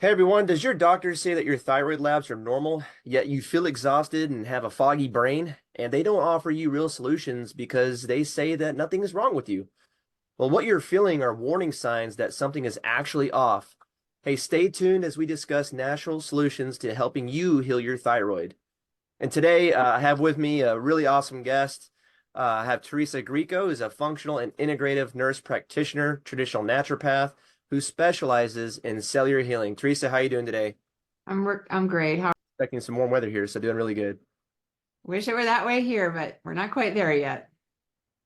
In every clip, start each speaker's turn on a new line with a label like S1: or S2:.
S1: Hey everyone, does your doctor say that your thyroid labs are normal, yet you feel exhausted and have a foggy brain, and they don't offer you real solutions because they say that nothing is wrong with you? Well, what you're feeling are warning signs that something is actually off. Hey, stay tuned as we discuss natural solutions to helping you heal your thyroid. And today, I have with me a really awesome guest. I have Teresa Greco, who's a functional and integrative nurse practitioner, traditional naturopath, who specializes in cellular healing. Teresa, how are you doing today?
S2: I'm great. How
S1: Expecting some warm weather here, so doing really good.
S2: wish it were that way here, but we're not quite there yet.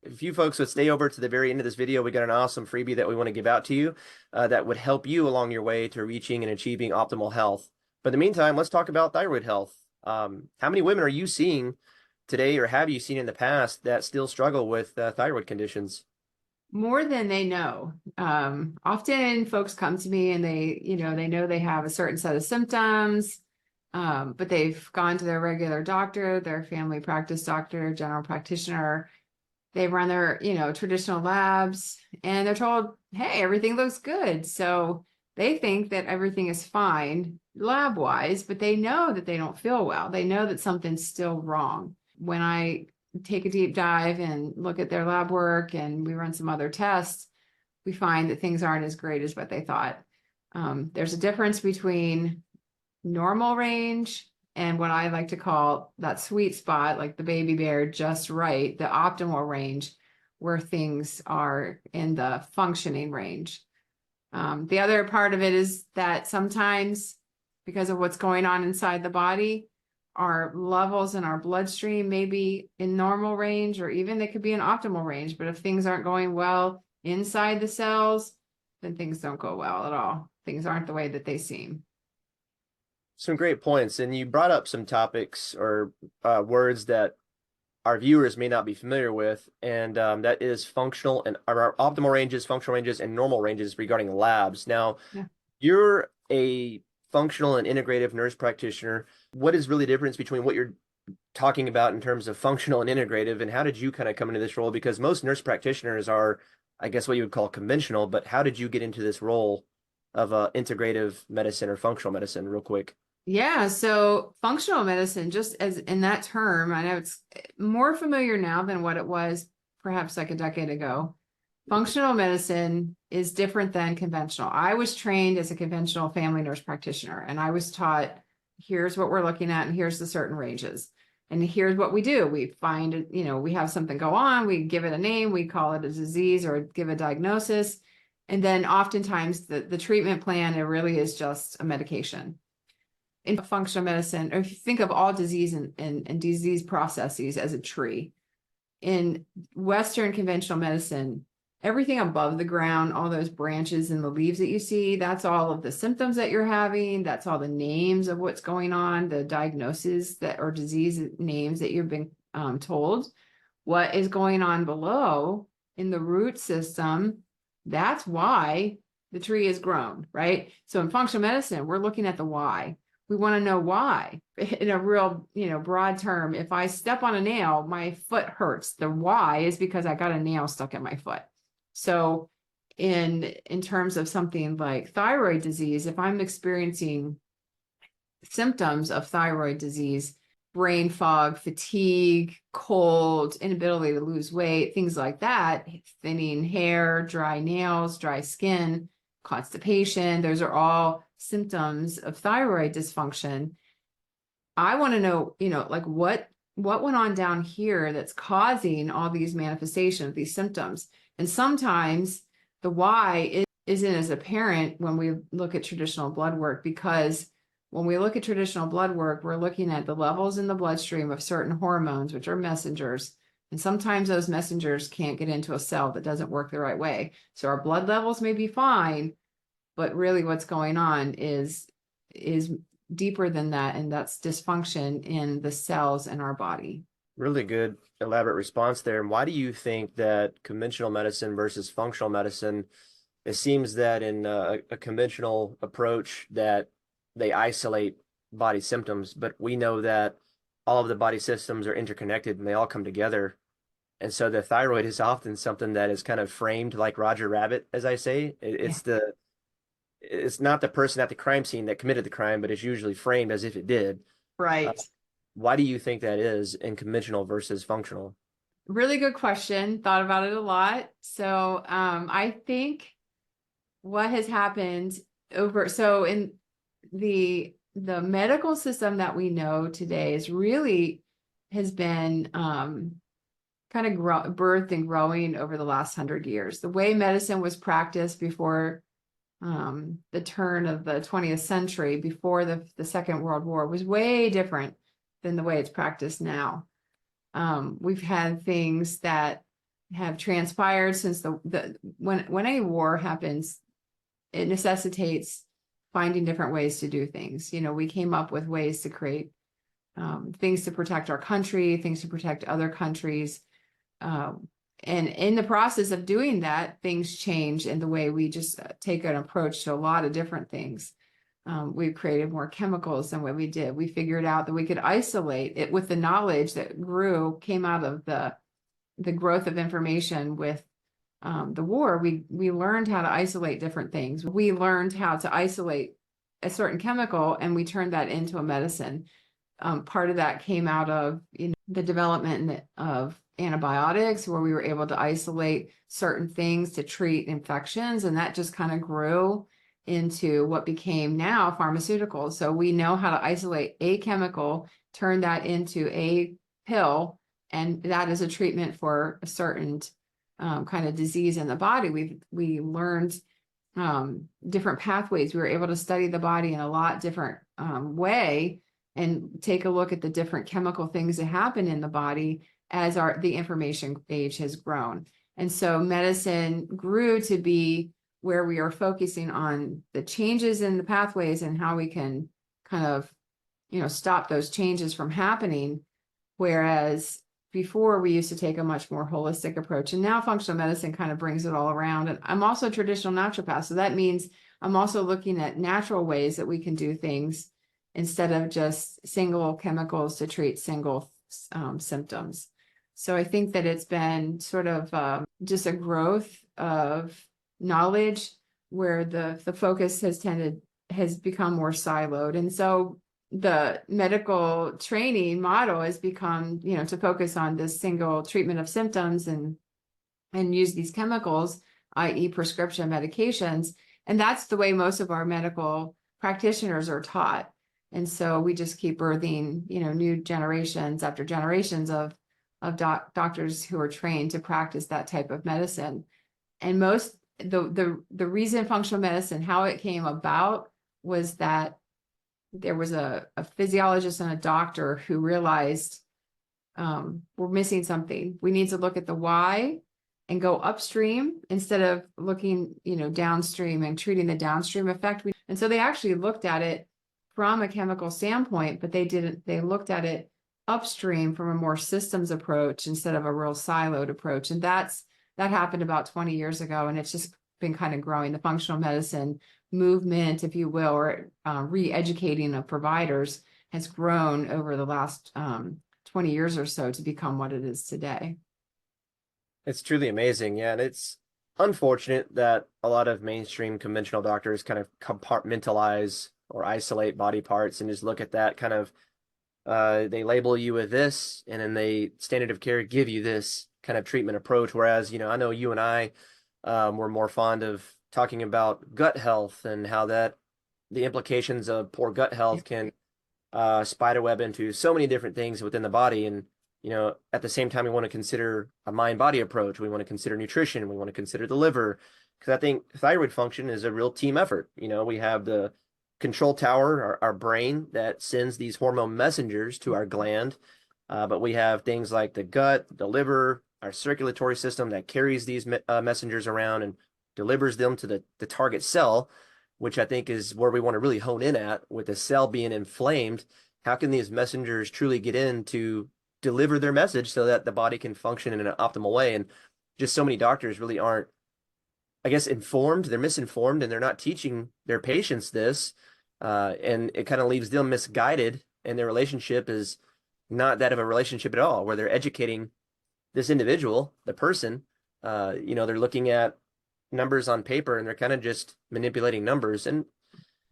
S1: If you folks would stay over to the very end of this video, we got an awesome freebie that we want to give out to you that would help you along your way to reaching and achieving optimal health. But in the meantime, let's talk about thyroid health. How many women are you seeing today, or have you seen in the past, that still struggle with thyroid conditions?
S2: More than they know. Often folks come to me and they know they have a certain set of symptoms, but they've gone to their regular doctor, their family practice doctor, general practitioner. They run their, traditional labs and they're told, hey, everything looks good. So they think that everything is fine lab wise, but they know that they don't feel well. They know that something's still wrong. When I take a deep dive and look at their lab work and we run some other tests, we find that things aren't as great as what they thought. There's a difference between normal range and what I like to call that sweet spot, like the baby bear, just right, the optimal range where things are in the functioning range. The other part of it is that sometimes, because of what's going on inside the body, our levels in our bloodstream may be in normal range, or even they could be in optimal range. But if things aren't going well inside the cells, then things don't go well at all. Things aren't the way that they seem.
S1: Some great points. And you brought up some topics or words that our viewers may not be familiar with, and that is functional and our optimal ranges, functional ranges, and normal ranges regarding labs. Now,
S2: Yeah.
S1: you're a functional and integrative nurse practitioner. What is really the difference between what you're talking about in terms of functional and integrative, and how did you kind of come into this role? Because most nurse practitioners are, I guess, what you would call conventional, but how did you get into this role of integrative medicine or functional medicine, real quick?
S2: Yeah, so functional medicine, just as in that term, I know it's more familiar now than what it was perhaps like a decade ago. Functional medicine is different than conventional. I was trained as a conventional family nurse practitioner, and I was taught here's what we're looking at, and here's the certain ranges. And here's what we do. We find it, we have something go on, we give it a name, we call it a disease or give a diagnosis. And then oftentimes the treatment plan, it really is just a medication in functional medicine, or if you think of all disease and disease processes as a tree, in Western conventional medicine, everything above the ground, all those branches and the leaves that you see, that's all of the symptoms that you're having. That's all the names of what's going on, the diagnoses that or disease names that you've been told. What is going on below in the root system, that's why the tree is grown, right? So in functional medicine, we're looking at the why. We want to know why in a real, broad term. If I step on a nail, my foot hurts. The why is because I got a nail stuck in my foot. So in terms of something like thyroid disease, if I'm experiencing symptoms of thyroid disease, brain fog, fatigue, cold, inability to lose weight, things like that, thinning hair, dry nails, dry skin, constipation, those are all symptoms of thyroid dysfunction. I want to know, like what went on down here that's causing all these manifestations, these symptoms. And sometimes the why isn't as apparent when we look at traditional blood work, because when we look at traditional blood work, we're looking at the levels in the bloodstream of certain hormones, which are messengers. And sometimes those messengers can't get into a cell that doesn't work the right way. So our blood levels may be fine, but really what's going on is deeper than that, and that's dysfunction in the cells in our body.
S1: Really good, elaborate response there. And why do you think that conventional medicine versus functional medicine, it seems that in a conventional approach that they isolate body symptoms, but we know that all of the body systems are interconnected and they all come together. And so the thyroid is often something that is kind of framed like Roger Rabbit, as I say.
S2: Yeah.
S1: it's not the person at the crime scene that committed the crime, but it's usually framed as if it did. Uh,
S2: Right.
S1: why do you think that is in conventional versus functional?
S2: Really good question. Thought about it a lot. So I think what has happened so in the medical system that we know today is really has been kind of birthed and growing over the last 100 years. The way medicine was practiced before the turn of the 20th century, before the Second World War, was way different than the way it's practiced now. We've had things that have transpired since when any war happens, it necessitates finding different ways to do things. You know, we came up with ways to create things to protect our country, things to protect other countries. And in the process of doing that, things change in the way we just take an approach to a lot of different things. We've created more chemicals than what we did. We figured out that we could isolate it with the knowledge that came out of the growth of information with the war. We learned how to isolate different things. We learned how to isolate a certain chemical, and we turned that into a medicine. Part of that came out of the development of antibiotics, where we were able to isolate certain things to treat infections, and that just kind of grew into what became now pharmaceuticals. So we know how to isolate a chemical, turn that into a pill, and that is a treatment for a certain kind of disease in the body. We learned different pathways. We were able to study the body in a lot different way and take a look at the different chemical things that happen in the body as the information age has grown. And so medicine grew to be where we are focusing on the changes in the pathways and how we can kind of, stop those changes from happening. Whereas before we used to take a much more holistic approach, and now functional medicine kind of brings it all around. And I'm also a traditional naturopath. So that means I'm also looking at natural ways that we can do things instead of just single chemicals to treat single symptoms. So I think that it's been sort of just a growth of knowledge where the focus has become more siloed. And so the medical training model has become, to focus on this single treatment of symptoms and use these chemicals, i.e. prescription medications. And that's the way most of our medical practitioners are taught. And so we just keep birthing, new generations after generations of doctors who are trained to practice that type of medicine. And the reason functional medicine, how it came about, was that there was a physiologist and a doctor who realized we're missing something. We need to look at the why and go upstream instead of looking, downstream and treating the downstream effect. And so they actually looked at it from a chemical standpoint, but they looked at it upstream from a more systems approach instead of a real siloed approach. And that happened about 20 years ago. And it's just been kind of growing. The functional medicine movement, if you will, or re-educating of providers has grown over the last 20 years or so to become what it is today.
S1: It's truly amazing. Yeah. And it's unfortunate that a lot of mainstream conventional doctors kind of compartmentalize or isolate body parts and just look at that kind of, they label you with this, and then they standard of care give you this kind of treatment approach. Whereas, I know you and I were more fond of talking about gut health and how the implications of poor gut health can spiderweb into so many different things within the body. And, at the same time, we want to consider a mind-body approach. We want to consider nutrition. We want to consider the liver, because I think thyroid function is a real team effort. We have the control tower, our brain, that sends these hormone messengers to our gland. But we have things like the gut, the liver, our circulatory system that carries these messengers around and delivers them to the target cell, which I think is where we want to really hone in at. With the cell being inflamed, how can these messengers truly get in to deliver their message so that the body can function in an optimal way? And just so many doctors really aren't, I guess, informed. They're misinformed, and they're not teaching their patients this. And it kind of leaves them misguided, and their relationship is not that of a relationship at all, where they're educating this individual, the person. They're looking at numbers on paper and they're kind of just manipulating numbers. And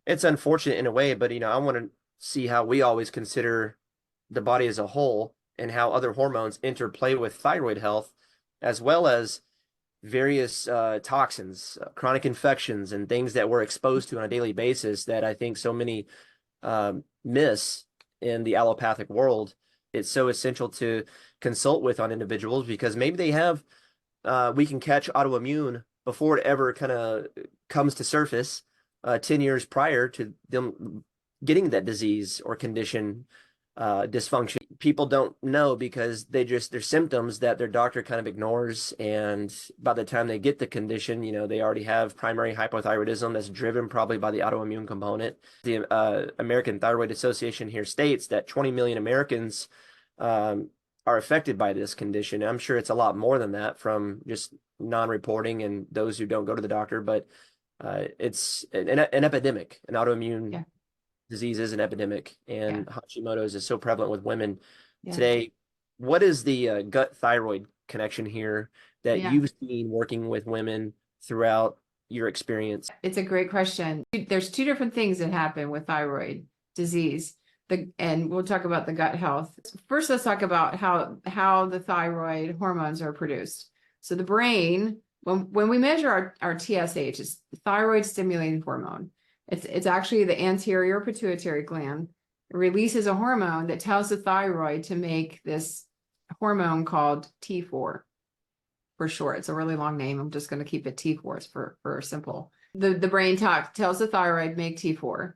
S1: it's unfortunate in a way, but I want to see how we always consider the body as a whole and how other hormones interplay with thyroid health, as well as various toxins, chronic infections, and things that we're exposed to on a daily basis that I think so many miss in the allopathic world. It's so essential to consult with on individuals because maybe they have, we can catch autoimmune before it ever kind of comes to surface 10 years prior to them getting that disease or condition, dysfunction. People don't know because they're symptoms that their doctor kind of ignores. And by the time they get the condition, they already have primary hypothyroidism that's driven probably by the autoimmune component. The American Thyroid Association here states that 20 million Americans are affected by this condition. I'm sure it's a lot more than that from just non-reporting and those who don't go to the doctor, but it's an epidemic. An autoimmune disease is an epidemic, and Hashimoto's is so prevalent with women today. What is the gut thyroid connection here that you've seen working with women throughout your experience?
S2: It's a great question. There's two different things that happen with thyroid disease. And we'll talk about the gut health. First, let's talk about how the thyroid hormones are produced. So the brain, when we measure our TSH, it's thyroid stimulating hormone. It's actually the anterior pituitary gland. It releases a hormone that tells the thyroid to make this hormone called T4 for short. It's a really long name. I'm just going to keep it T4 for simple. The brain tells the thyroid, make T4.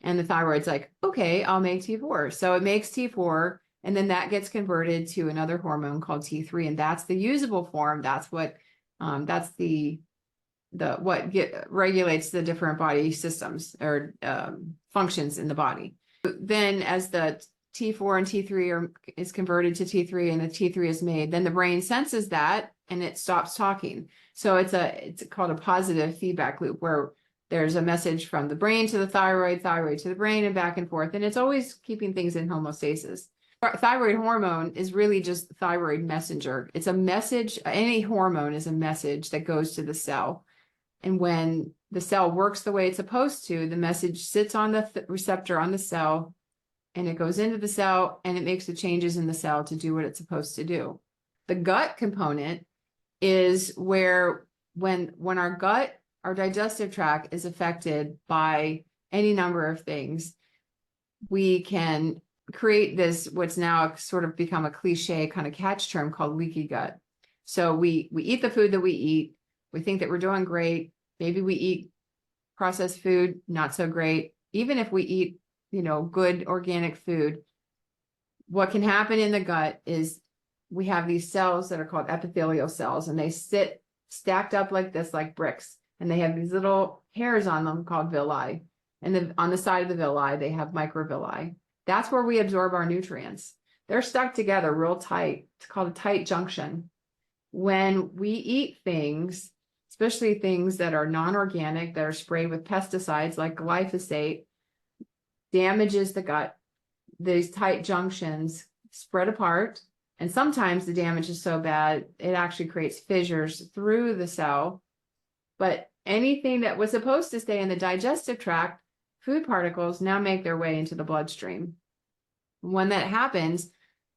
S2: And the thyroid's like, okay, I'll make T4. So it makes T4, and then that gets converted to another hormone called T3, and that's the usable form. That's what regulates the different body systems or functions in the body. Then as the T4 and T3 is converted to T3 and the T3 is made, then the brain senses that and it stops talking. So it's called a positive feedback loop where there's a message from the brain to the thyroid to the brain, and back and forth. And it's always keeping things in homeostasis. Thyroid hormone is really just thyroid messenger. It's a message. Any hormone is a message that goes to the cell. And when the cell works the way it's supposed to, the message sits on the receptor on the cell, and it goes into the cell, and it makes the changes in the cell to do what it's supposed to do. The gut component is where when our digestive tract is affected by any number of things, we can create this, what's now sort of become a cliche kind of catch term called leaky gut. So we eat the food that we eat. We think that we're doing great. Maybe we eat processed food, not so great. Even if we eat, good organic food, what can happen in the gut is we have these cells that are called epithelial cells, and they sit stacked up like this, like bricks. And they have these little hairs on them called villi. And then on the side of the villi, they have microvilli. That's where we absorb our nutrients. They're stuck together real tight. It's called a tight junction. When we eat things, especially things that are non-organic, that are sprayed with pesticides like glyphosate, damages the gut. These tight junctions spread apart. And sometimes the damage is so bad, it actually creates fissures through the cell. But anything that was supposed to stay in the digestive tract, food particles now make their way into the bloodstream. When that happens,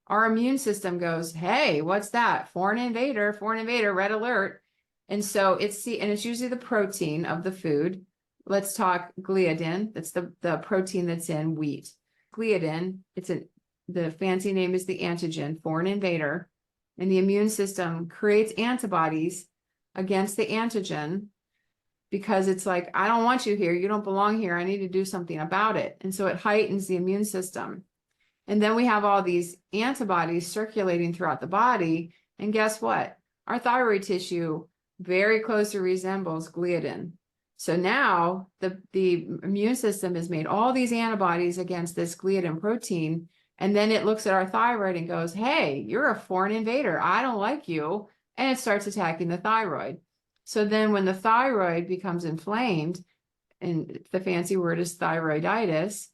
S2: our immune system goes, hey, what's that? Foreign invader, red alert. And so it's usually the protein of the food. Let's talk gliadin. That's the protein that's in wheat. Gliadin, the fancy name is the antigen, foreign invader. And the immune system creates antibodies against the antigen because it's like, I don't want you here. You don't belong here. I need to do something about it. And so it heightens the immune system. And then we have all these antibodies circulating throughout the body. And guess what? Our thyroid tissue very closely resembles gliadin. So now the immune system has made all these antibodies against this gliadin protein. And then it looks at our thyroid and goes, hey, you're a foreign invader. I don't like you. And it starts attacking the thyroid. So then when the thyroid becomes inflamed, and the fancy word is thyroiditis,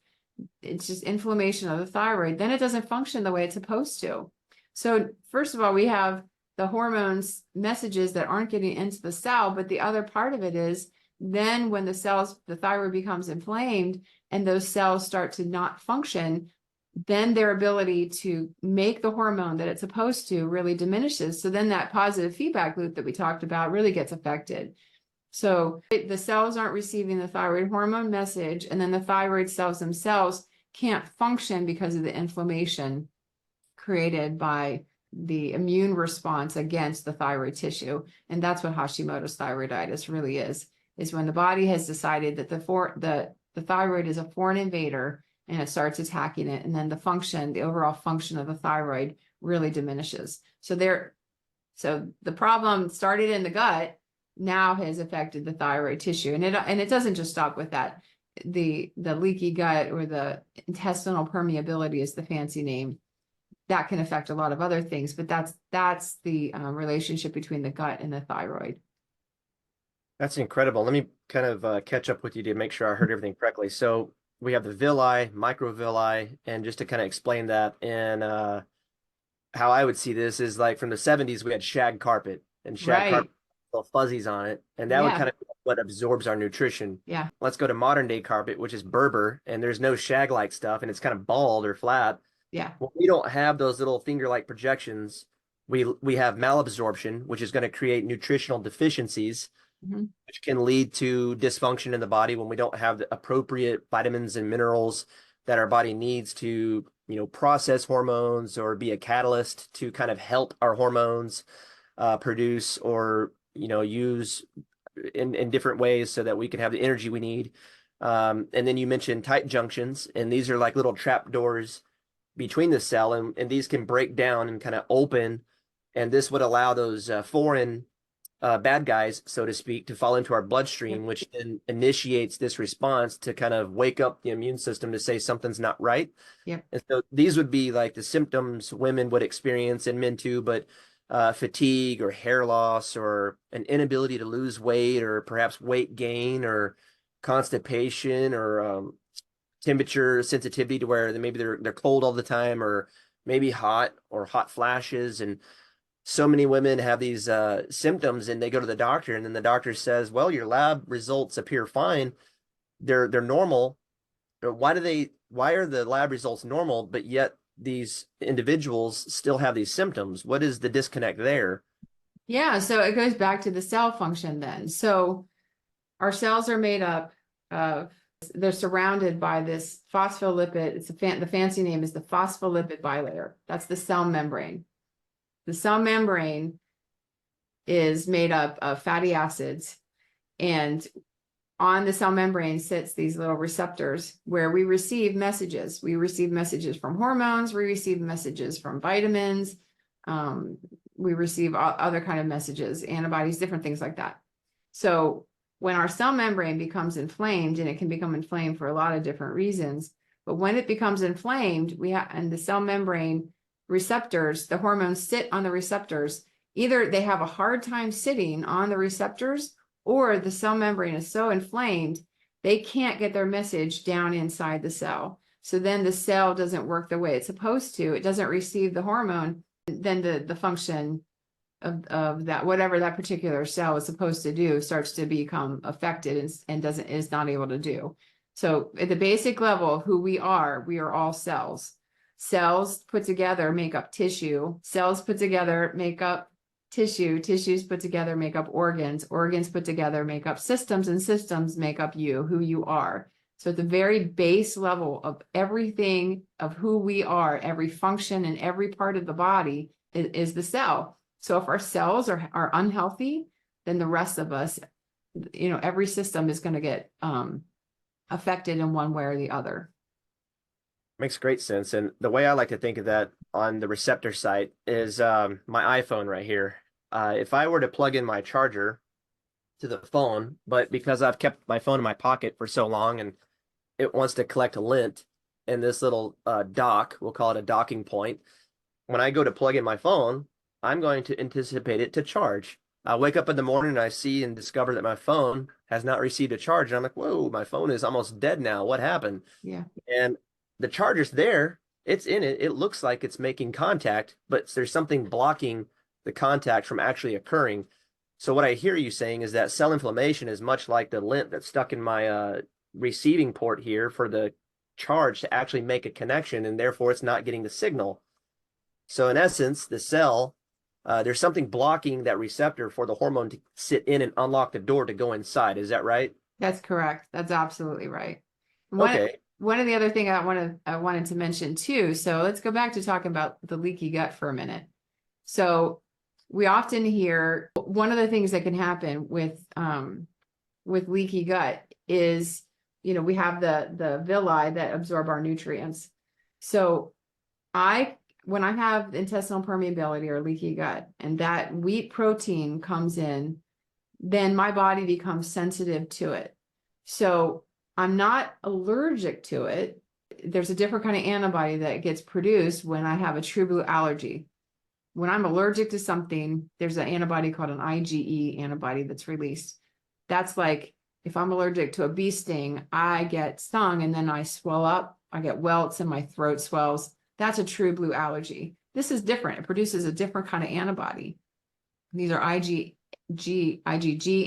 S2: it's just inflammation of the thyroid, then it doesn't function the way it's supposed to. So first of all, we have the hormones messages that aren't getting into the cell. But the other part of it is then when the thyroid becomes inflamed and those cells start to not function, then their ability to make the hormone that it's supposed to really diminishes. So then that positive feedback loop that we talked about really gets affected. So the cells aren't receiving the thyroid hormone message, and then the thyroid cells themselves can't function because of the inflammation created by the immune response against the thyroid tissue. And that's what Hashimoto's thyroiditis really is when the body has decided that the thyroid is a foreign invader and it starts attacking it. And then the overall function of the thyroid really diminishes. So the problem started in the gut, now has affected the thyroid tissue. And it doesn't just stop with that. The leaky gut, or the intestinal permeability is the fancy name. That can affect a lot of other things, but that's the relationship between the gut and the thyroid.
S1: That's incredible. Let me kind of catch up with you to make sure I heard everything correctly. So we have the villi, microvilli, and just to kind of explain that, and how I would see this is like from the 70s, we had shag carpet, and shag carpet had little fuzzies on it, and that would kind of be what absorbs our nutrition.
S2: Yeah.
S1: Let's go to modern day carpet, which is Berber, and there's no shag-like stuff, and it's kind of bald or flat.
S2: Yeah.
S1: Well, we don't have those little finger-like projections. We have malabsorption, which is going to create nutritional deficiencies, which can lead to dysfunction in the body when we don't have the appropriate vitamins and minerals that our body needs to, process hormones or be a catalyst to kind of help our hormones produce or, use in different ways so that we can have the energy we need. And then you mentioned tight junctions, and these are like little trap doors between the cell, and these can break down and kind of open, and this would allow those foreign bad guys, so to speak, to fall into our bloodstream, which then initiates this response to kind of wake up the immune system to say something's not right.
S2: Yep.
S1: And so these would be like the symptoms women would experience, and men too, but fatigue or hair loss or an inability to lose weight, or perhaps weight gain, or constipation, or temperature sensitivity to where maybe they're cold all the time, or maybe hot, or hot flashes. And so many women have these symptoms, and they go to the doctor, and then the doctor says, well, your lab results appear fine. They're normal. Why are the lab results normal, but yet these individuals still have these symptoms? What is the disconnect there?
S2: Yeah. So it goes back to the cell function then. So our cells are made up of, they're surrounded by this phospholipid. The fancy name is the phospholipid bilayer. That's the cell membrane. The cell membrane is made up of fatty acids, and on the cell membrane sits these little receptors where we receive messages. We receive messages from hormones, we receive messages from vitamins, we receive other kind of messages, antibodies, different things like that. So when our cell membrane becomes inflamed, and it can become inflamed for a lot of different reasons, but when it becomes inflamed, and the cell membrane receptors, the hormones sit on the receptors, either they have a hard time sitting on the receptors, or the cell membrane is so inflamed they can't get their message down inside the cell. So then the cell doesn't work the way it's supposed to. It doesn't receive the hormone. Then the function of that, whatever that particular cell is supposed to do, starts to become affected and is not able to do. So at the basic level, who we are all cells. Cells put together make up tissue. Cells put together make up tissue. Tissues put together make up organs. Organs put together make up systems, and systems make up you, who you are. So at the very base level of everything of who we are, every function and every part of the body is the cell. So if our cells are unhealthy, then the rest of us, every system is going to get affected in one way or the other.
S1: Makes great sense. And the way I like to think of that on the receptor site is my iPhone right here. If I were to plug in my charger to the phone, but because I've kept my phone in my pocket for so long and it wants to collect a lint in this little dock, we'll call it a docking point. When I go to plug in my phone, I'm going to anticipate it to charge. I wake up in the morning and I see and discover that my phone has not received a charge. And I'm like, whoa, my phone is almost dead now. What happened?
S2: Yeah.
S1: And the charger's there, it's in it. It looks like it's making contact, but there's something blocking the contact from actually occurring. So what I hear you saying is that cell inflammation is much like the lint that's stuck in my receiving port here for the charge to actually make a connection, and therefore it's not getting the signal. So in essence, the cell, there's something blocking that receptor for the hormone to sit in and unlock the door to go inside. Is that right?
S2: That's correct. That's absolutely right. One
S1: Okay.
S2: one of the other thing I wanted to mention too. So let's go back to talking about the leaky gut for a minute. So we often hear one of the things that can happen with leaky gut is, we have the villi that absorb our nutrients. So when I have intestinal permeability or leaky gut and that wheat protein comes in, then my body becomes sensitive to it. So I'm not allergic to it. There's a different kind of antibody that gets produced when I have a true blue allergy. When I'm allergic to something, there's an antibody called an IgE antibody that's released. That's like if I'm allergic to a bee sting, I get stung and then I swell up, I get welts and my throat swells. That's a true blue allergy. This is different. It produces a different kind of antibody. These are IgG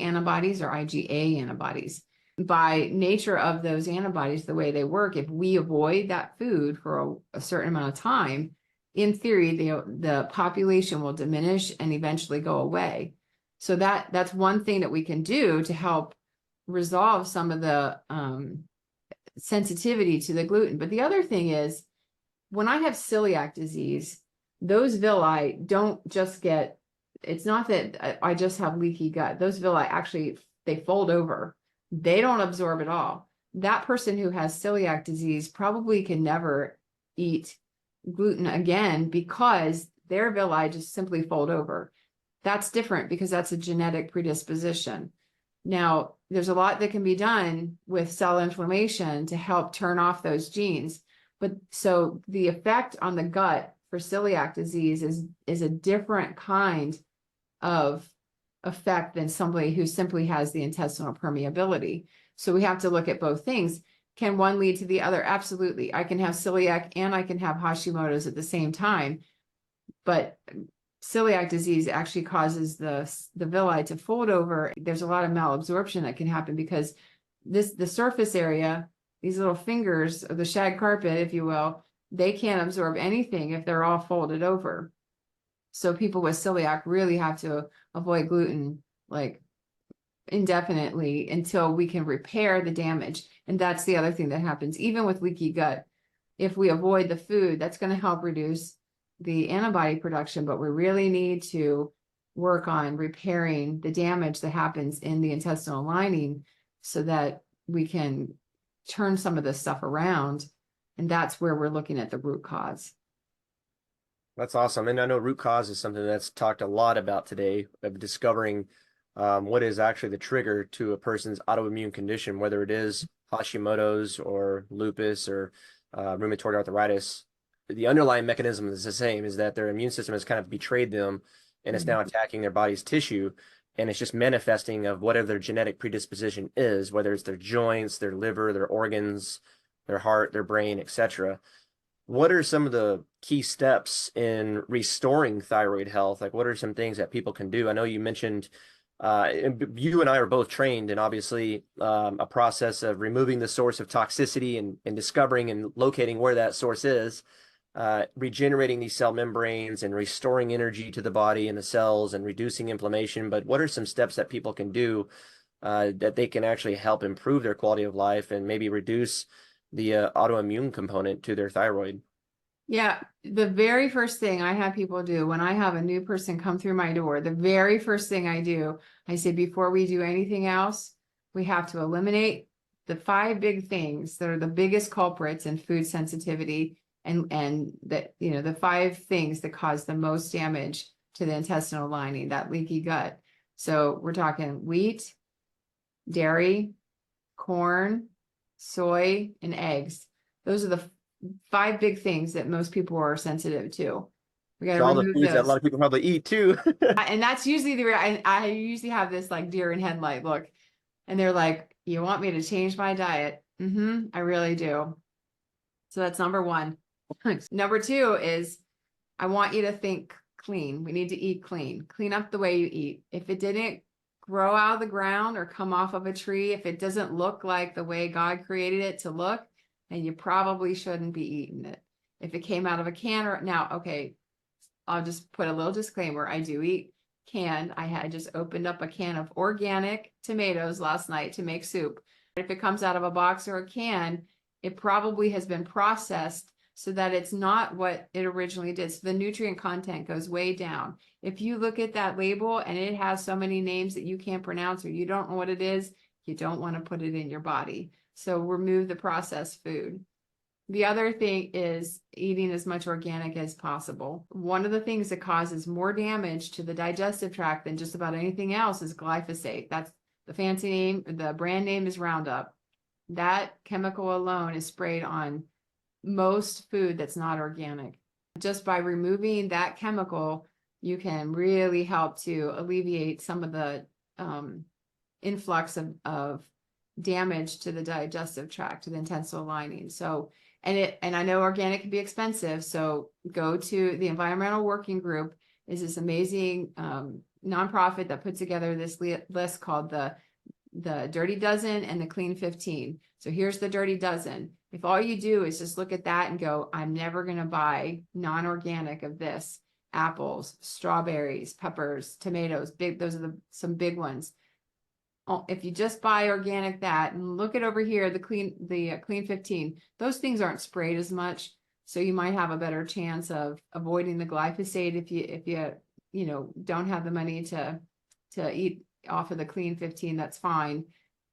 S2: antibodies or IgA antibodies. By nature of those antibodies, the way they work, if we avoid that food for a certain amount of time, in theory, the population will diminish and eventually go away. So that's one thing that we can do to help resolve some of the sensitivity to the gluten. But the other thing is, when I have celiac disease, those villi don't just get, it's not that I just have leaky gut. Those villi actually, they fold over. They don't absorb at all. That person who has celiac disease probably can never eat gluten again because their villi just simply fold over. That's different because that's a genetic predisposition. Now, there's a lot that can be done with cell inflammation to help turn off those genes. But so the effect on the gut for celiac disease is a different kind of effect than somebody who simply has the intestinal permeability. So we have to look at both things. Can one lead to the other? Absolutely. I can have celiac and I can have Hashimoto's at the same time. But celiac disease actually causes the villi to fold over. There's a lot of malabsorption that can happen because the surface area, these little fingers of the shag carpet, if you will, they can't absorb anything if they're all folded over. So people with celiac really have to avoid gluten like indefinitely until we can repair the damage. And that's the other thing that happens, even with leaky gut. If we avoid the food, that's going to help reduce the antibody production, but we really need to work on repairing the damage that happens in the intestinal lining so that we can turn some of this stuff around. And that's where we're looking at the root cause.
S1: That's awesome. And I know root cause is something that's talked a lot about today, of discovering what is actually the trigger to a person's autoimmune condition, whether it is Hashimoto's or lupus or rheumatoid arthritis. The underlying mechanism is the same, is that their immune system has kind of betrayed them and it's now attacking their body's tissue. And it's just manifesting of whatever their genetic predisposition is, whether it's their joints, their liver, their organs, their heart, their brain, etc. What are some of the key steps in restoring thyroid health? Like, what are some things that people can do? I know you mentioned, you and I are both trained in obviously a process of removing the source of toxicity and discovering and locating where that source is, regenerating these cell membranes and restoring energy to the body and the cells and reducing inflammation. But what are some steps that people can do that they can actually help improve their quality of life and maybe reduce the autoimmune component to their thyroid?
S2: Yeah, the very first thing I have people do when I have a new person come through my door, the very first thing I do, I say, before we do anything else, we have to eliminate the 5 big things that are the biggest culprits in food sensitivity and that, the 5 things that cause the most damage to the intestinal lining, that leaky gut. So we're talking wheat, dairy, corn, soy, and eggs. Those are the 5 big things that most people are sensitive to. We got to
S1: So all the
S2: remove
S1: foods that a lot
S2: those.
S1: of people probably eat too.
S2: And that's usually I usually have this like deer in headlight look, and they're like, "You want me to change my diet?" I really do. So that's number 1. Number 2 is I want you to think clean. We need to eat clean. Clean up the way you eat. If it didn't grow out of the ground or come off of a tree, if it doesn't look like the way God created it to look, then you probably shouldn't be eating it. If it came out of a can or now, okay, I'll just put a little disclaimer. I do eat canned. I had just opened up a can of organic tomatoes last night to make soup. If it comes out of a box or a can, it probably has been processed so that it's not what it originally did. So the nutrient content goes way down. If you look at that label and it has so many names that you can't pronounce or you don't know what it is, you don't want to put it in your body. So remove the processed food. The other thing is eating as much organic as possible. One of the things that causes more damage to the digestive tract than just about anything else is glyphosate. That's the fancy name. The brand name is Roundup. That chemical alone is sprayed on most food that's not organic. Just by removing that chemical, you can really help to alleviate some of the influx of damage to the digestive tract, to the intestinal lining. So, and I know organic can be expensive. So go to the Environmental Working Group is this amazing nonprofit that put together this list called the Dirty Dozen and the Clean 15. So here's the Dirty Dozen. If all you do is just look at that and go, I'm never going to buy non-organic of this, apples, strawberries, peppers, tomatoes, those are some big ones. If you just buy organic that and look at over here, the clean 15, those things aren't sprayed as much. So you might have a better chance of avoiding the glyphosate if you don't have the money to eat off of the clean 15, that's fine.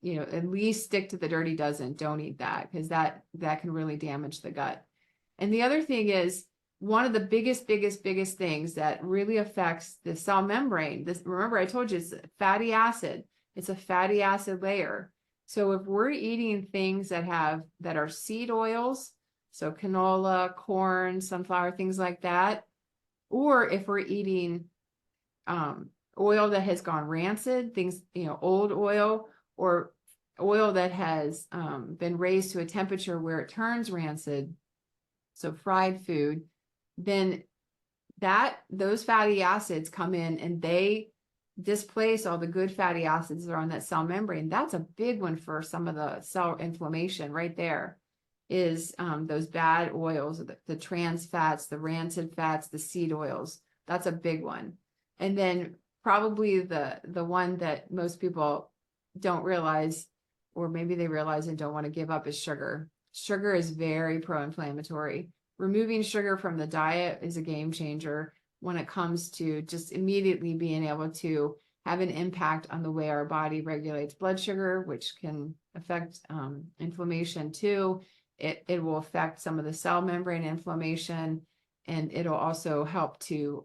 S2: At least stick to the Dirty Dozen. Don't eat that because that can really damage the gut. And the other thing is one of the biggest things that really affects the cell membrane. Remember I told you it's fatty acid. It's a fatty acid layer. So if we're eating things that are seed oils, so canola, corn, sunflower, things like that, or if we're eating oil that has gone rancid, things, old oil or oil that has been raised to a temperature where it turns rancid, so fried food, then those fatty acids come in and they displace all the good fatty acids that are on that cell membrane. That's a big one for some of the cell inflammation right there is those bad oils, the trans fats, the rancid fats, the seed oils. That's a big one. And then probably the one that most people don't realize, or maybe they realize and don't want to give up, is sugar. Sugar is very pro-inflammatory. Removing sugar from the diet is a game changer when it comes to just immediately being able to have an impact on the way our body regulates blood sugar, which can affect inflammation too. It will affect some of the cell membrane inflammation, and it'll also help to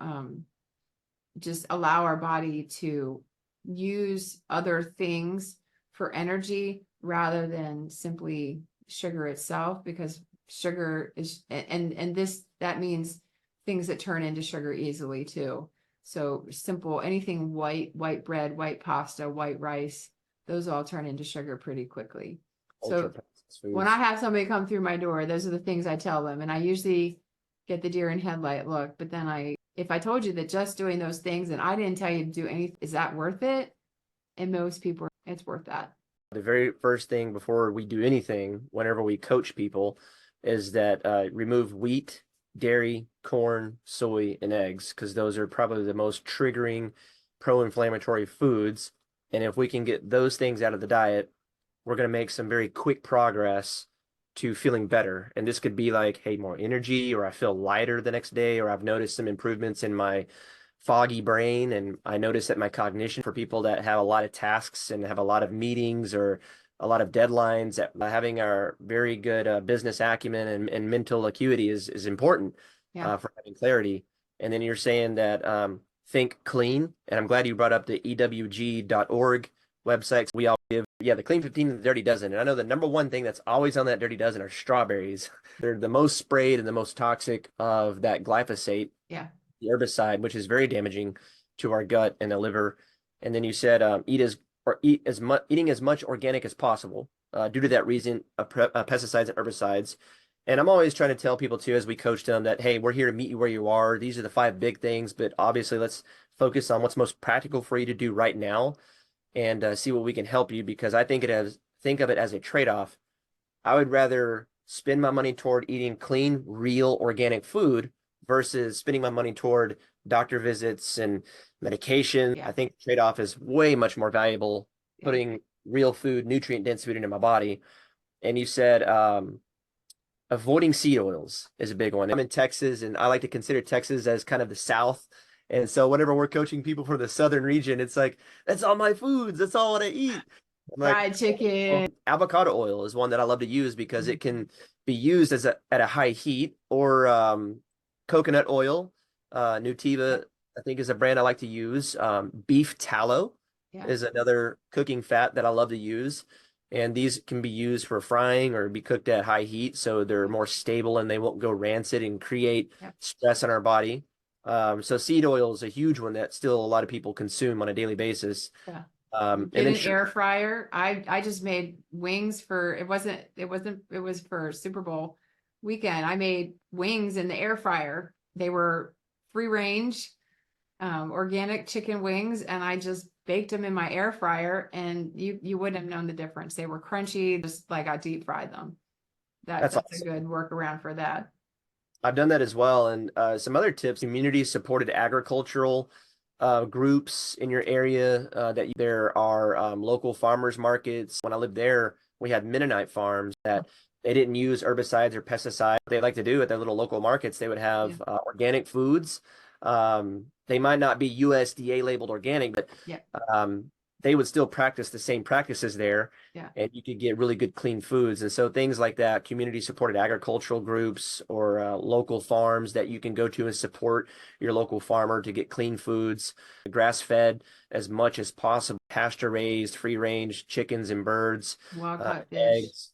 S2: just allow our body to use other things for energy rather than simply sugar itself, because sugar is, that means things that turn into sugar easily too. So simple, anything white bread, white pasta, white rice, those all turn into sugar pretty quickly. So when I have somebody come through my door, those are the things I tell them. And I usually get the deer in headlight look, but then if I told you that just doing those things and I didn't tell you to do anything, is that worth it? And most people, it's worth that.
S1: The very first thing before we do anything, whenever we coach people, is that remove wheat, dairy, corn, soy, and eggs, because those are probably the most triggering pro-inflammatory foods. And if we can get those things out of the diet, we're going to make some very quick progress to feeling better. And this could be like, hey, more energy, or I feel lighter the next day, or I've noticed some improvements in my foggy brain. And I notice that my cognition, for people that have a lot of tasks and have a lot of meetings or a lot of deadlines, that having our very good business acumen and mental acuity is important for having clarity. And then you're saying that think clean. And I'm glad you brought up the ewg.org website. We all give, the clean 15 and the dirty dozen. And I know the number one thing that's always on that dirty dozen are strawberries. They're the most sprayed and the most toxic of that glyphosate, the herbicide, which is very damaging to our gut and the liver. And then you said eating as much organic as possible due to that reason, pesticides and herbicides. And I'm always trying to tell people too, as we coach them, that, hey, we're here to meet you where you are. These are the five big things, but obviously let's focus on what's most practical for you to do right now and see what we can help you because think of it as a trade-off. I would rather spend my money toward eating clean, real, organic food versus spending my money toward doctor visits and medication.
S2: Yeah.
S1: I think the trade-off is way much more valuable
S2: Yeah.
S1: putting real food, nutrient dense food into my body. And you said avoiding seed oils is a big one. I'm in Texas, and I like to consider Texas as kind of the South. And so whenever we're coaching people from the Southern region, it's like, that's all my foods. That's all what I eat. I'm like,
S2: Fried chicken.
S1: avocado oil is one that I love to use because it can be used at a high heat or coconut oil. Nutiva, I think, is a brand I like to use. Beef tallow
S2: Yeah.
S1: is another cooking fat that I love to use. And these can be used for frying or be cooked at high heat, so they're more stable and they won't go rancid and create stress on our body. So seed oil is a huge one that still a lot of people consume on a daily basis.
S2: Yeah.
S1: And
S2: Get
S1: then
S2: an air fryer. I just made wings for it was for Super Bowl weekend. I made wings in the air fryer. They were free range, organic chicken wings, and I just baked them in my air fryer, and you wouldn't have known the difference. They were crunchy, just like I deep fried them.
S1: that's
S2: That's a
S1: awesome.
S2: good workaround for that.
S1: I've done that as well. And some other tips, community supported agricultural groups in your area there are local farmers markets. When I lived there, we had Mennonite farms that they didn't use herbicides or pesticides. They like to do at their little local markets. They would have organic foods. They might not be USDA labeled organic, but they would still practice the same practices there.
S2: Yeah.
S1: And you could get really good clean foods. And so things like that, community supported agricultural groups or local farms that you can go to and support your local farmer to get clean foods, grass fed as much as possible, pasture raised, free range chickens and birds,
S2: Wild caught fish.
S1: eggs,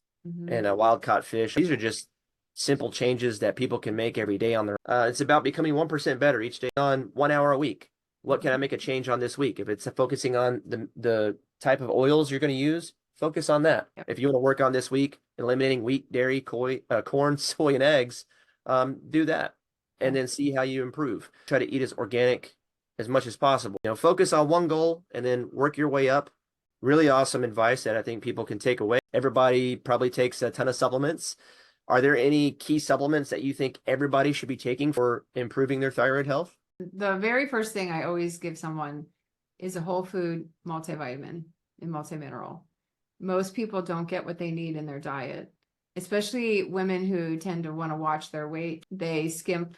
S1: and wild caught fish. These are just simple changes that people can make every day on their. It's about becoming 1% better each day on 1 hour a week. What can I make a change on this week? If it's focusing on the type of oils you're going to use, focus on that.
S2: Yep.
S1: If you want to work on this week, eliminating wheat, dairy, corn, soy, and eggs, do that. And then see how you improve. Try to eat as organic as much as possible. Focus on one goal and then work your way up. Really awesome advice that I think people can take away. Everybody probably takes a ton of supplements. Are there any key supplements that you think everybody should be taking for improving their thyroid health?
S2: The very first thing I always give someone is a whole food multivitamin and multimineral. Most people don't get what they need in their diet, especially women who tend to want to watch their weight. They skimp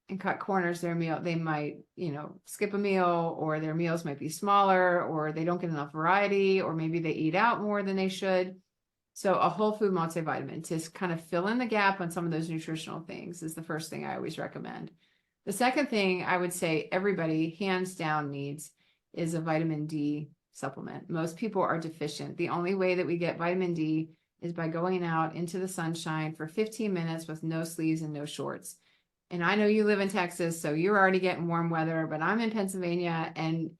S2: and cut corners their meal. They might, skip a meal, or their meals might be smaller, or they don't get enough variety, or maybe they eat out more than they should. So a whole food multivitamin to kind of fill in the gap on some of those nutritional things is the first thing I always recommend. The second thing I would say everybody hands down needs is a vitamin D supplement. Most people are deficient. The only way that we get vitamin D is by going out into the sunshine for 15 minutes with no sleeves and no shorts. And I know you live in Texas, so you're already getting warm weather, but I'm in Pennsylvania and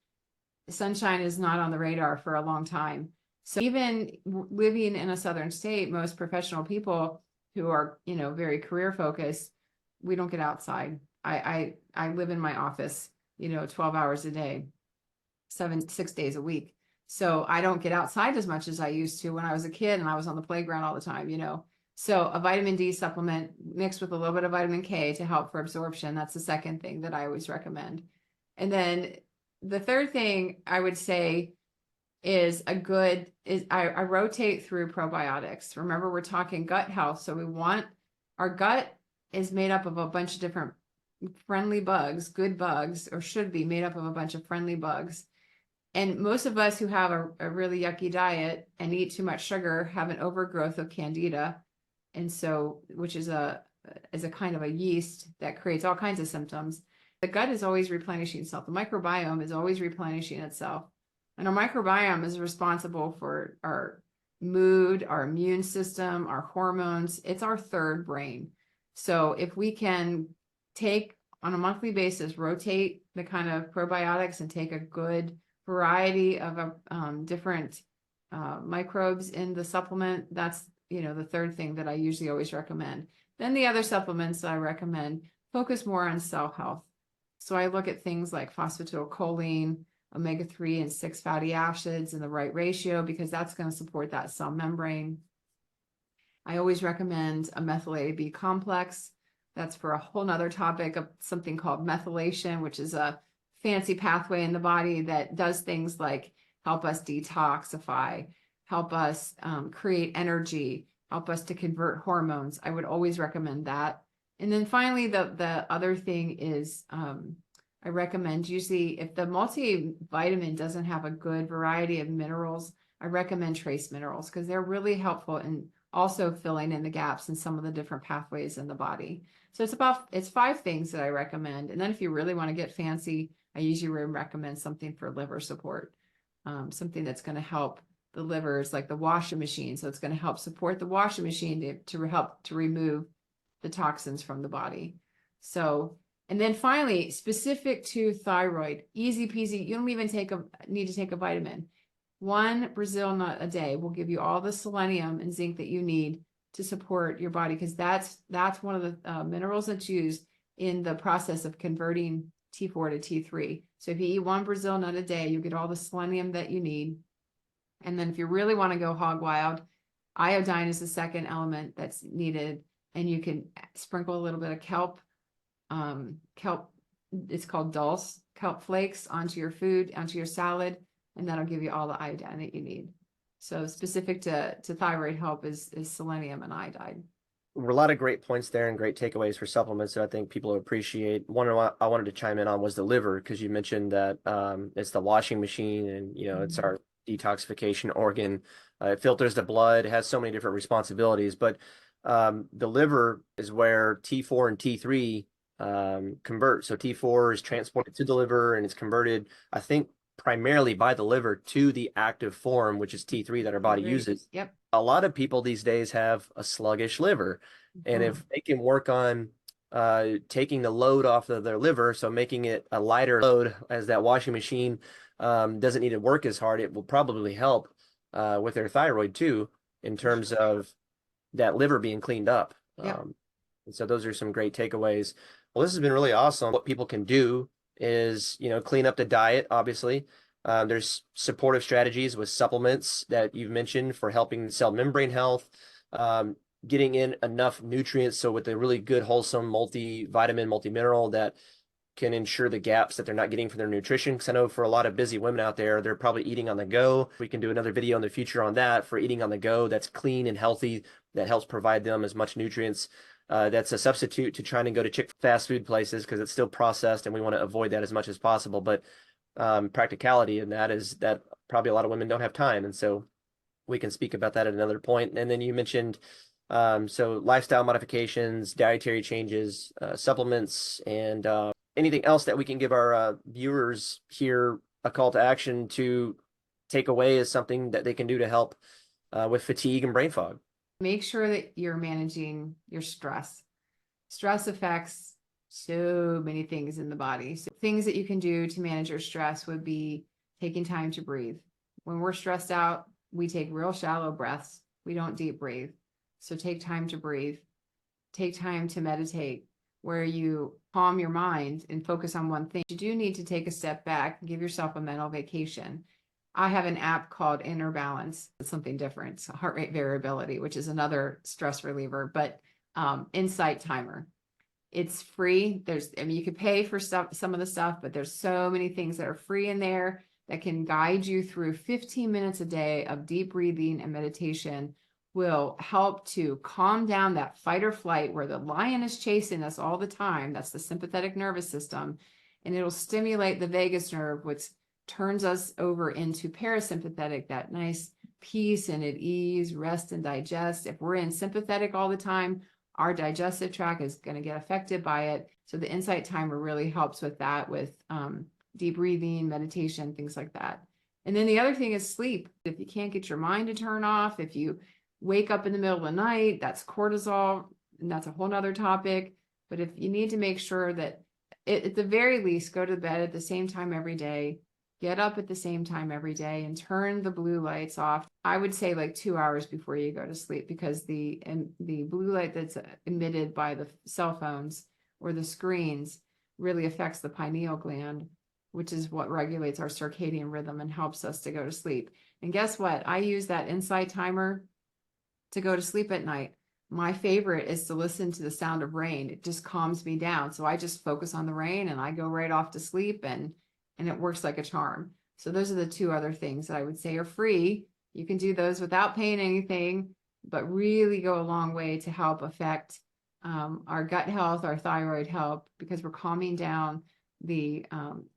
S2: sunshine is not on the radar for a long time. So even living in a southern state, most professional people who are, very career focused, we don't get outside. I live in my office, 12 hours a day, 6 days a week. So I don't get outside as much as I used to when I was a kid and I was on the playground all the time, So a vitamin D supplement mixed with a little bit of vitamin K to help for absorption. That's the second thing that I always recommend. And then the third thing I would say is I rotate through probiotics. Remember, we're talking gut health. So our gut is made up of a bunch of different friendly bugs, good bugs, or should be made up of a bunch of friendly bugs. And most of us who have a really yucky diet and eat too much sugar have an overgrowth of candida. And so, which is a kind of a yeast that creates all kinds of symptoms. The gut is always replenishing itself. The microbiome is always replenishing itself. And our microbiome is responsible for our mood, our immune system, our hormones. It's our third brain. So if we can take on a monthly basis, rotate the kind of probiotics and take a good variety of different microbes in the supplement, that's, the third thing that I usually always recommend. Then the other supplements that I recommend focus more on cell health. So I look at things like phosphatidylcholine, omega-3 and 6 fatty acids in the right ratio, because that's going to support that cell membrane. I always recommend a methylated B complex. That's for a whole nother topic of something called methylation, which is a fancy pathway in the body that does things like help us detoxify, help us create energy, help us to convert hormones. I would always recommend that. And then finally, the other thing is I recommend, usually if the multivitamin doesn't have a good variety of minerals, I recommend trace minerals because they're really helpful in also filling in the gaps in some of the different pathways in the body. So it's 5 things that I recommend. And then if you really want to get fancy, I usually recommend something for liver support, something that's going to help the livers, like the washing machine. So it's going to help support the washing machine to help to remove the toxins from the body. So, and then finally, specific to thyroid, easy peasy, you don't even need to take a vitamin. 1 Brazil nut a day will give you all the selenium and zinc that you need to support your body, because that's one of the minerals that's used in the process of converting T4 to T3. So if you eat 1 Brazil nut a day, you get all the selenium that you need. And then if you really want to go hog wild, iodine is the second element that's needed, and you can sprinkle a little bit of kelp. Kelp, it's called dulse, kelp flakes onto your food, onto your salad, and that'll give you all the iodine that you need. So specific to thyroid help is selenium and iodine.
S1: A lot of great points there and great takeaways for supplements that I think people appreciate. One I wanted to chime in on was the liver, because you mentioned that it's the washing machine, and it's our detoxification organ. It filters the blood, it has so many different responsibilities, but the liver is where T4 and T3 convert. So T4 is transported to the liver and it's converted, I think, primarily by the liver to the active form, which is T3 that our body uses.
S2: Yep.
S1: A lot of people these days have a sluggish liver, and if they can work on taking the load off of their liver, so making it a lighter load, as that washing machine doesn't need to work as hard, it will probably help with their thyroid too, in terms of that liver being cleaned up.
S2: Yep.
S1: And so those are some great takeaways. Well, this has been really awesome. What people can do is, clean up the diet, obviously. There's supportive strategies with supplements that you've mentioned for helping cell membrane health, getting in enough nutrients. So with a really good, wholesome multivitamin, multimineral that can ensure the gaps that they're not getting from their nutrition. Because I know for a lot of busy women out there, they're probably eating on the go. We can do another video in the future on that, for eating on the go that's clean and healthy, that helps provide them as much nutrients. That's a substitute to trying to go to fast food places, because it's still processed and we want to avoid that as much as possible. But practicality in that is that probably a lot of women don't have time. And so we can speak about that at another point. And then you mentioned so lifestyle modifications, dietary changes, supplements, and anything else that we can give our viewers here a call to action to take away as something that they can do to help with fatigue and brain fog.
S2: Make sure that you're managing your stress. Stress affects so many things in the body. So things that you can do to manage your stress would be taking time to breathe. When we're stressed out, we take real shallow breaths. We don't deep breathe. So take time to breathe. Take time to meditate, where you calm your mind and focus on one thing. You do need to take a step back and give yourself a mental vacation. I have an app called Inner Balance. It's something different. It's heart rate variability, which is another stress reliever, but insight timer. It's free. You could pay for some of the stuff, but there's so many things that are free in there that can guide you through 15 minutes a day of deep breathing and meditation. Will help to calm down that fight or flight, where the lion is chasing us all the time. That's the sympathetic nervous system. And it'll stimulate the vagus nerve, which turns us over into parasympathetic, that nice peace and at ease, rest and digest. If we're in sympathetic all the time, our digestive tract is going to get affected by it. So the insight timer really helps with that, with deep breathing, meditation, things like that. And then the other thing is sleep. If you can't get your mind to turn off, if you wake up in the middle of the night, that's cortisol, and that's a whole nother topic. But if you need to make sure that at the very least, go to bed at the same time every day, get up at the same time every day and turn the blue lights off. I would say like 2 hours before you go to sleep, because the blue light that's emitted by the cell phones or the screens really affects the pineal gland, which is what regulates our circadian rhythm and helps us to go to sleep. And guess what? I use that Insight timer to go to sleep at night. My favorite is to listen to the sound of rain. It just calms me down. So I just focus on the rain and I go right off to sleep, and it works like a charm. So those are the two other things that I would say are free. You can do those without paying anything, but really go a long way to help affect our gut health, our thyroid health, because we're calming down the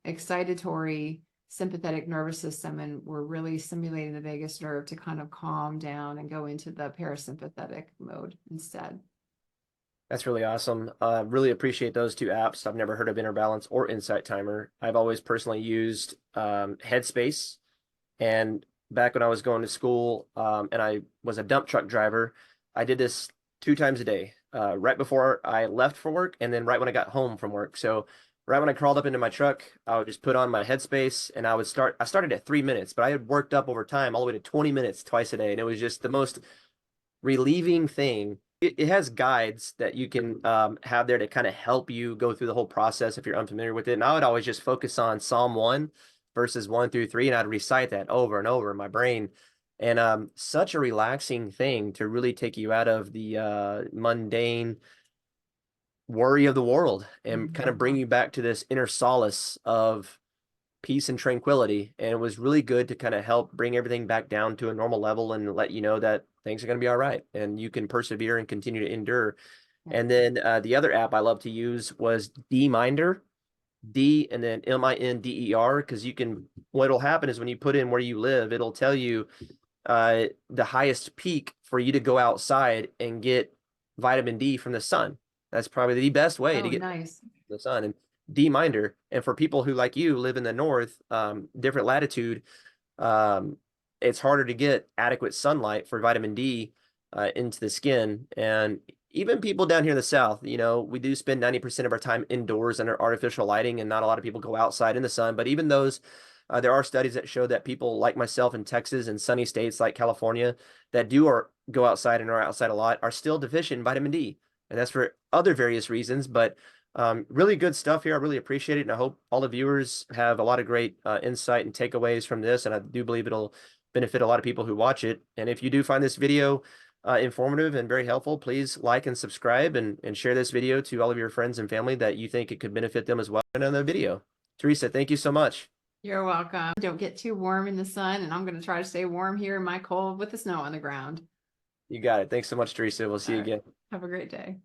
S2: excitatory sympathetic nervous system, and we're really stimulating the vagus nerve to kind of calm down and go into the parasympathetic mode instead.
S1: That's really awesome. Really appreciate those two apps. I've never heard of Interbalance or Insight Timer. I've always personally used Headspace. And back when I was going to school and I was a dump truck driver, I did this 2 times a day, right before I left for work and then right when I got home from work. So right when I crawled up into my truck, I would just put on my Headspace and I started at 3 minutes, but I had worked up over time all the way to 20 minutes twice a day. And it was just the most relieving thing. It has guides that you can have there to kind of help you go through the whole process if you're unfamiliar with it. And I would always just focus on Psalm 1, verses 1 through 3, and I'd recite that over and over in my brain. And such a relaxing thing to really take you out of the mundane worry of the world and kind of bring you back to this inner solace of peace and tranquility. And it was really good to kind of help bring everything back down to a normal level and let you know that things are going to be all right and you can persevere and continue to endure. And then the other app I love to use was DMinder, D and then MINDER, because you can, what'll happen is when you put in where you live, it'll tell you the highest peak for you to go outside and get vitamin D from the sun. That's probably the best way to get
S2: nice.
S1: the sun. And D-minder. And for people who like you live in the north, different latitude, it's harder to get adequate sunlight for vitamin D into the skin. And even people down here in the south, you know, we do spend 90% of our time indoors under artificial lighting, and not a lot of people go outside in the sun. But even those, there are studies that show that people like myself in Texas and sunny states like California that do or go outside and are outside a lot are still deficient in vitamin D. And that's for other various reasons. But really good stuff here. I really appreciate it. And I hope all the viewers have a lot of great insight and takeaways from this. And I do believe it'll benefit a lot of people who watch it. And if you do find this video informative and very helpful, please like and subscribe and share this video to all of your friends and family that you think it could benefit them as well in another video. Teresa, thank you so much.
S2: You're welcome. Don't get too warm in the sun, and I'm going to try to stay warm here in my cold with the snow on the ground.
S1: You got it. Thanks so much, Teresa. We'll see you again.
S2: Have a great day.